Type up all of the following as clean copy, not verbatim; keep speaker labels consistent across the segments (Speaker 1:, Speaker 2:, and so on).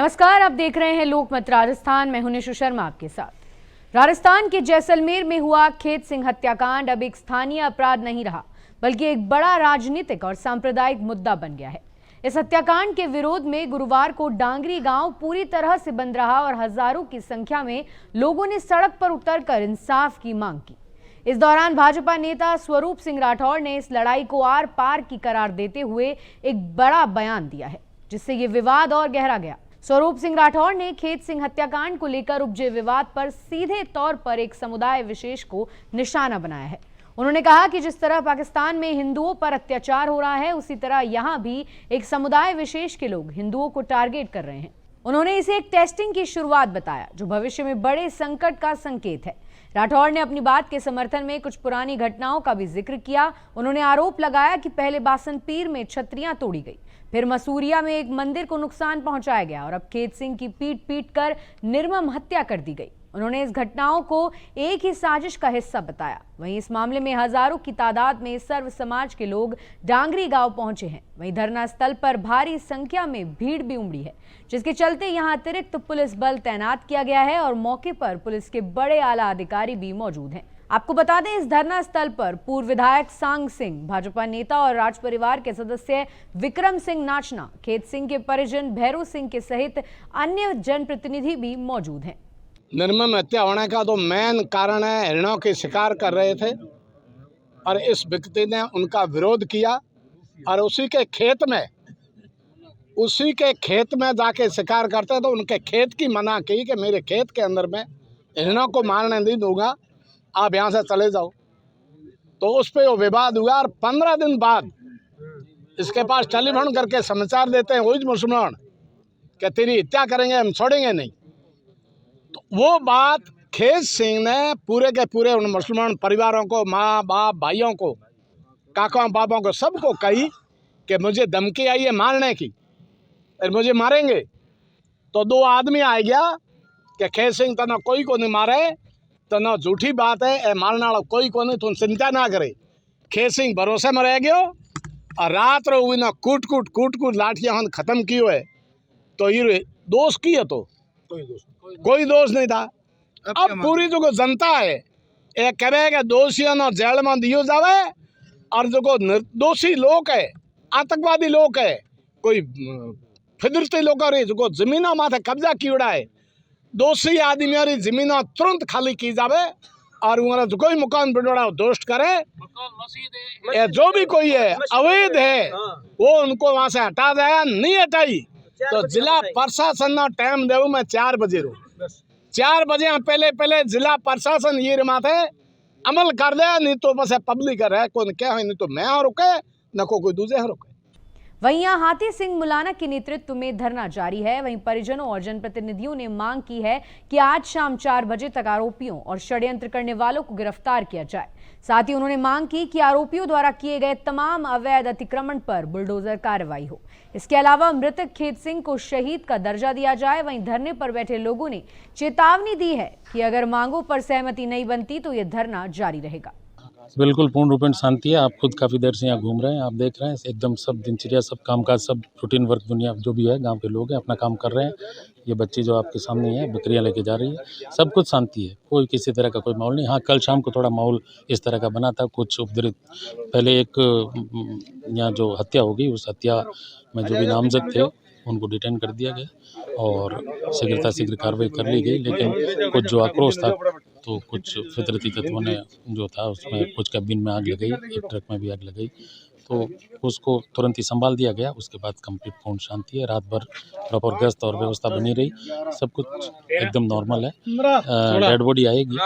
Speaker 1: नमस्कार, आप देख रहे हैं लोकमत राजस्थान। मैं हूं निशु शर्मा आपके साथ। राजस्थान के जैसलमेर में हुआ खेत सिंह हत्याकांड अब एक स्थानीय अपराध नहीं रहा, बल्कि एक बड़ा राजनीतिक और सांप्रदायिक मुद्दा बन गया है। इस हत्याकांड के विरोध में गुरुवार को डांगरी गांव पूरी तरह से बंद रहा और हजारों की संख्या में लोगों ने सड़क पर उतरकर इंसाफ की मांग की। इस दौरान भाजपा नेता स्वरूप सिंह राठौड़ ने इस लड़ाई को आर पार की करार देते हुए एक बड़ा बयान दिया है, जिससे ये विवाद और गहरा गया। स्वरूप सिंह राठौड़ ने खेत सिंह हत्याकांड को लेकर उपजे विवाद पर सीधे तौर पर एक समुदाय विशेष को निशाना बनाया है। उन्होंने कहा कि जिस तरह पाकिस्तान में हिंदुओं पर अत्याचार हो रहा है, उसी तरह यहां भी एक समुदाय विशेष के लोग हिंदुओं को टारगेट कर रहे हैं। उन्होंने इसे एक टेस्टिंग की शुरुआत बताया, जो भविष्य में बड़े संकट का संकेत है। राठौड़ ने अपनी बात के समर्थन में कुछ पुरानी घटनाओं का भी जिक्र किया। उन्होंने आरोप लगाया कि पहले बासनपीर में छतरियां तोड़ी गई, फिर मसूरिया में एक मंदिर को नुकसान पहुंचाया गया और अब खेत सिंह की पीट कर निर्मम हत्या कर दी गई। उन्होंने इस घटनाओं को एक ही साजिश का हिस्सा बताया। वहीं इस मामले में हजारों की तादाद में सर्व समाज के लोग डांगरी गांव पहुंचे हैं। वहीं धरना स्थल पर भारी संख्या में भीड़ भी उमड़ी है, जिसके चलते यहां अतिरिक्त पुलिस बल तैनात किया गया है और मौके पर पुलिस के बड़े आला अधिकारी भी मौजूद हैं। आपको बता दें, इस धरना स्थल पर पूर्व विधायक सांग सिंह, भाजपा नेता और राज परिवार के सदस्य विक्रम सिंह नाचना, खेत सिंह के परिजन भैरू सिंह के सहित अन्य जनप्रतिनिधि भी मौजूद हैं।
Speaker 2: निर्मम हत्या होने का तो मेन कारण है, हिरणों के शिकार कर रहे थे और इस व्यक्ति ने उनका विरोध किया और उसी के खेत में जाके शिकार करते तो उनके खेत की मना की कि मेरे खेत के अंदर में हिरणों को मारने नहीं दूंगा, आप यहाँ से चले जाओ। तो उस पर वो विवाद हुआ और 15 दिन बाद इसके पास टेलीफोन करके समाचार देते हैं वही मुसलमान कि तेरी हत्या करेंगे, हम छोड़ेंगे नहीं। तो वो बात खेत सिंह ने पूरे के पूरे उन मुसलमान परिवारों को, माँ बाप भाइयों को, काकाओं बापों को, सबको कही कि मुझे धमकी आई है मारने की और मुझे मारेंगे। तो 2 आदमी आ गया कि खेत सिंह तना कोई को नहीं मारे, तो ना झूठी बात है, ए मारने वाला कोई को नहीं, तुम चिंता ना करे। खेत सिंह भरोसे में रह गयो और रात रो हुई ना कूट कूट लाठियां हम खत्म की हुए। तो ये दोष की है, तो कोई दोष नहीं था। अब पूरी जो जनता है ये कहे कि दोषियों ने जेल में दियो जावे और जो निर्दोषी लोग है, आतंकवादी लोग है, कोई फिदरती लोग जो जमीनों माथे कब्जा किया है, दोषी आदमी और जमीन तुरंत खाली की जावे और उन्हें जो कोई मकान बिडोड़ा दोस्त करे, जो भी कोई है अवैध है वो उनको वहां से हटा जाए। नहीं हटाई तो जिला प्रशासन ना टाइम देव मैं 4 बजे रो 4 बजे पहले जिला प्रशासन ये माथे अमल कर दे, नहीं तो बस पब्लिक है कौन क्या है, नहीं तो मैं रुके न कोई दूसरे रुके।
Speaker 1: वहीं यहां हाथी सिंह मुलाना के नेतृत्व में धरना जारी है। वहीं परिजनों और जनप्रतिनिधियों ने मांग की है कि आज शाम 4 बजे तक आरोपियों और षड्यंत्र करने वालों को गिरफ्तार किया जाए। साथ ही उन्होंने मांग की कि आरोपियों द्वारा किए गए तमाम अवैध अतिक्रमण पर बुलडोजर कार्रवाई हो। इसके अलावा मृतक खेत सिंह को शहीद का दर्जा दिया जाए। वहीं धरने पर बैठे लोगों ने चेतावनी दी है कि अगर मांगों पर सहमति नहीं बनती तो यह धरना जारी रहेगा।
Speaker 3: बिल्कुल पूर्ण रूपेण शांति है। आप खुद काफ़ी देर से यहाँ घूम रहे हैं, आप देख रहे हैं एकदम सब दिनचर्या, सब कामकाज, सब रूटीन वर्क दुनिया जो भी है, गांव के लोग हैं अपना काम कर रहे हैं। ये बच्ची जो आपके सामने है बकरियां लेके जा रही है, सब कुछ शांति है, कोई किसी तरह का कोई माहौल नहीं। हाँ, कल शाम को थोड़ा माहौल इस तरह का बना था, कुछ उपद्रवित, पहले एक यहाँ जो हत्या होगी उस हत्या में जो भी नामजद थे उनको डिटेन कर दिया गया और शीघ्र कार्रवाई कर ली गई। लेकिन कुछ जो आक्रोश था तो कुछ फितरती तत्वों ने जो था उसमें कुछ कैबिन में आग लगाई, एक ट्रक में भी आग लगाई, तो उसको तुरंत ही संभाल दिया गया। उसके बाद कंप्लीट पूर्ण शांति है। रात भर प्रॉपर गश्त और व्यवस्था बनी रही, सब कुछ एकदम नॉर्मल है। डेड बॉडी आएगी,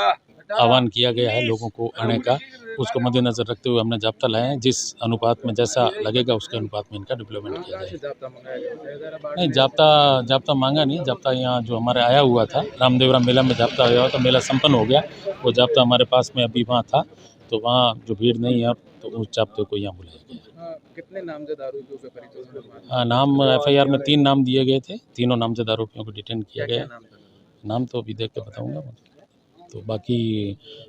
Speaker 3: आह्वान किया गया है लोगों को आने का, उसको मद्देनजर रखते हुए हमने जाब्ता लाए हैं। जिस अनुपात में जैसा लगेगा उसके अनुपात में इनका डिप्लॉयमेंट किया जाएगा। नहीं, जाब्ता मांगा नहीं, जाब्ता यहाँ जो हमारे आया हुआ था रामदेवरा मेला में जाब्ता आया हुआ था, मेला संपन्न हो गया, वो जाब्ता हमारे पास में अभी वहाँ था, तो वहाँ जो भीड़ नहीं है तो उस जाब्ते को यहाँ बुलाया गया।
Speaker 4: कितने नामजद आरोपियों के परिचय?
Speaker 3: हाँ, नाम FIR में 3 नाम दिए गए थे, तीनों नामजद आरोपियों को डिटेन किया गया। नाम तो अभी देख के बताऊँगा। तो बाकी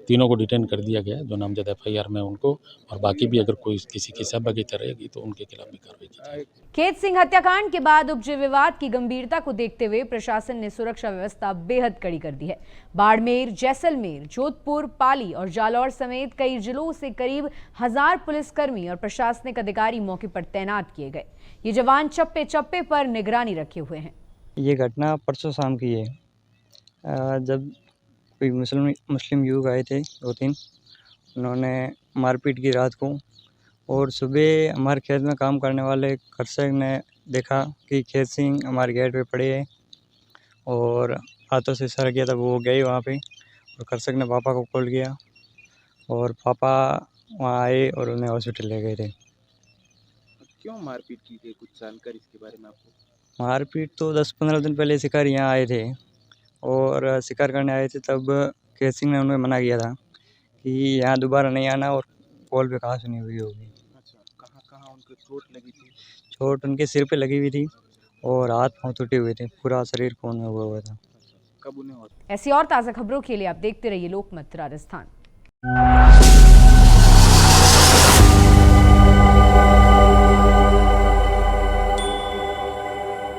Speaker 3: तीनों को डिटेन कर दिया गया है जो नामजद FIR में उनको, और बाकी भी अगर कोई किसी की सहभागिता रहेगी तो उनके खिलाफ भी कार्रवाई की जाएगी।
Speaker 1: खेत सिंह हत्याकांड के बाद उपजे विवाद की गंभीरता को देखते हुए प्रशासन ने सुरक्षा व्यवस्था बेहद कड़ी कर दी है। बाड़मेर, जैसलमेर, जोधपुर, पाली और जालौर समेत कई जिलों से करीब 1000 पुलिसकर्मी और प्रशासनिक अधिकारी मौके पर तैनात किए गए। ये जवान चप्पे चप्पे पर निगरानी रखे हुए हैं।
Speaker 5: ये घटना परसों शाम की है, जब कोई मुस्लिम युवक आए थे 2-3, उन्होंने मारपीट की रात को, और सुबह हमारे खेत में काम करने वाले कृषक ने देखा कि खेत सिंह हमारे गेट पे पड़े हैं और हाथों से इशारा किया था। वो गए वहाँ पे और कृषक ने पापा को कॉल किया और पापा वहाँ आए और उन्हें हॉस्पिटल ले गए थे।
Speaker 4: क्यों मारपीट की थी, कुछ जानकारी इसके बारे में आपको?
Speaker 5: मारपीट तो 10-15 दिन पहले शिकारी यहाँ आए थे और शिकार करने आए थे, तब खेत सिंह ने उन्हें मना किया था कि यहाँ दोबारा नहीं आना और कॉल पे कहाँ सुनी हुई होगी।
Speaker 4: अच्छा, कहाँ कहाँ उनको चोट लगी थी?
Speaker 5: चोट उनके सिर पे लगी हुई थी और हाथ पांव टूटे हुए थे, पूरा शरीर खून में हुआ था।
Speaker 4: कब उन्हें
Speaker 1: ऐसी और ताज़ा खबरों के लिए आप देखते रहिए लोकमत राजस्थान।